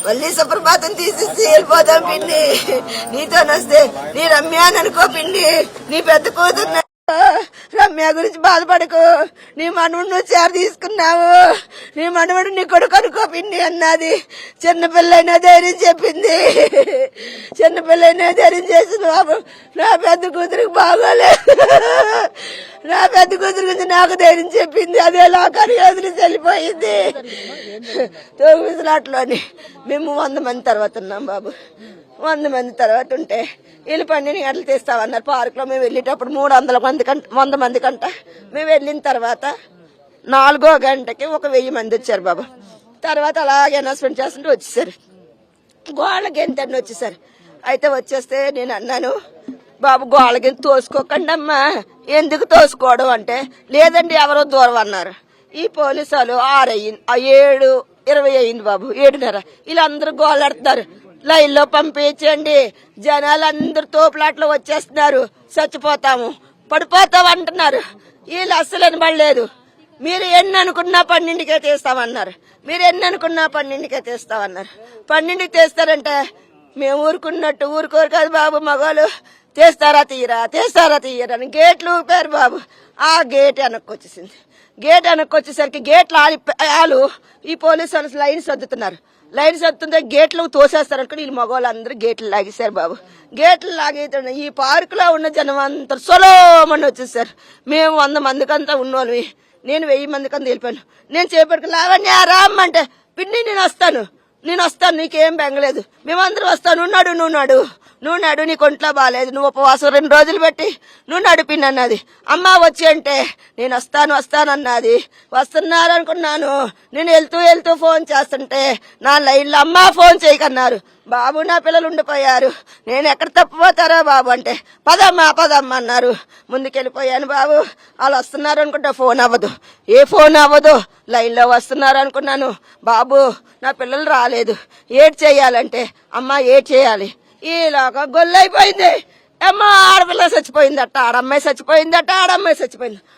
మళ్ళీ సుప్రభాతం తీసేసి వెళ్ళిపోదాం పిండి. నీతోనొస్తే నీ రమ్య అని అనుకో పిండి. నీ పెద్ద కూతురు రమ్య గురించి బాధపడకు. నీ మనవుడు నువ్వు చేర తీసుకున్నావు. నీ మనవుడు నీ కొడుకు అనుకో పిండి అన్నది. చిన్నపిల్లైనా ధైర్యం చెప్పింది. చిన్నపిల్లైనా ధైర్యం చేసింది. బాబు నా పెద్ద కూతురికి బాగోలేదు. నా పెద్ద కూతురు గురించి నాకు ధైర్యం చెప్పింది. అదే లోకానికి వదిలి వెళ్ళిపోయింది. తోగులాట్లోని మేము 100 మంది తర్వాత ఉన్నాం బాబు. 100 మంది తర్వాత ఉంటే వీళ్ళు 12 గంటలు తీస్తామన్నారు. పార్క్ లో మేము వెళ్ళేటప్పుడు 100 మంది కంట మేము వెళ్ళిన తర్వాత 4వ గంటకి 1000 మంది వచ్చారు బాబు. తర్వాత అలాగే అనౌన్స్మెంట్ చేస్తుంటే వచ్చేసారు. గోళ్ళకి ఎంతని వచ్చేసారు. అయితే వచ్చేస్తే నేను అన్నాను, బాబు గోళ్ళకి తోసుకోకండి అమ్మా. ఎందుకు తోసుకోవడం అంటే, లేదండి ఎవరో దూరం అన్నారు. ఈ పోలీసు వాళ్ళు 6 అయ్యింది, 7:20 అయింది బాబు, 7:30. వీళ్ళందరూ గోళ్ళాడుతున్నారు. లైన్లో పంపించండి, జనాలందరూ తోపులాట్లో వచ్చేస్తున్నారు, చచ్చిపోతాము పడిపోతాం అంటున్నారు. వీళ్ళు అస్సలు వినబడలేదు. మీరు ఎన్ని అనుకున్నా 12కే తీస్తామన్నారు. మీరు ఎన్ని అనుకున్నా 12కే తీస్తామన్నారు. 12కి తీస్తారంటే మేము ఊరుకున్నట్టు ఊరుకోరు కాదు బాబు. మగవాళ్ళు తీస్తారా తీయరా అని గేట్లు ఊపారు బాబు. ఆ గేట్ వెనక్కి వచ్చేసింది. గేట్ వెనక్కి వచ్చేసరికి గేట్లు ఆలు ఈ పోలీసు వాళ్ళు లైన్ సర్దుతున్నారు. లైన్ సర్దుతుంటే గేట్లు తోసేస్తారు అనుకుని వీళ్ళు మగవాళ్ళు అందరూ గేట్లు లాగేశారు బాబు. గేట్లు లాగేస్తున్న ఈ పార్కులో ఉన్న జనం అంతా సొలోమని వచ్చేసారు. మేము 100 మందికంతా ఉన్నోళ్ళవి. నేను 1000 మందికంతా వెళ్ళిపోయాను. నేను చేపట్టుకు లావణ్య రామ్మంటే, పిన్ని నేను వస్తాను నీకేం బెంగలేదు, మేమందరం వస్తాను, నువ్వు నడు నీకు ఒంట్లో బాగాలేదు, నువ్వు ఉపవాసం 2 రోజులు పెట్టి నువ్వు నడిపిన్ అన్నది. అమ్మ వచ్చి అంటే నేను వస్తాను అన్నది. వస్తున్నారనుకున్నాను. నేను వెళ్తూ ఫోన్ చేస్తుంటే నా లైన్లో అమ్మ ఫోన్ చేయకన్నారు. బాబు నా పిల్లలు ఉండిపోయారు, నేను ఎక్కడ తప్పిపోతారా బాబు అంటే పదమ్మా అన్నారు. ముందుకెళ్ళిపోయాను బాబు. వాళ్ళు వస్తున్నారు అనుకుంటా ఫోన్ అవ్వదు. లైన్లో వస్తున్నారు అనుకున్నాను. బాబు నా పిల్లలు రాలేదు, ఏడ్ చేయాలంటే అమ్మ ఏడ్ చేయాలి. ఈలాగా గొల్లైపోయింది. అమ్మ ఆడపిల్ల చచ్చిపోయిందట, ఆడమ్మాయి చచ్చిపోయింది.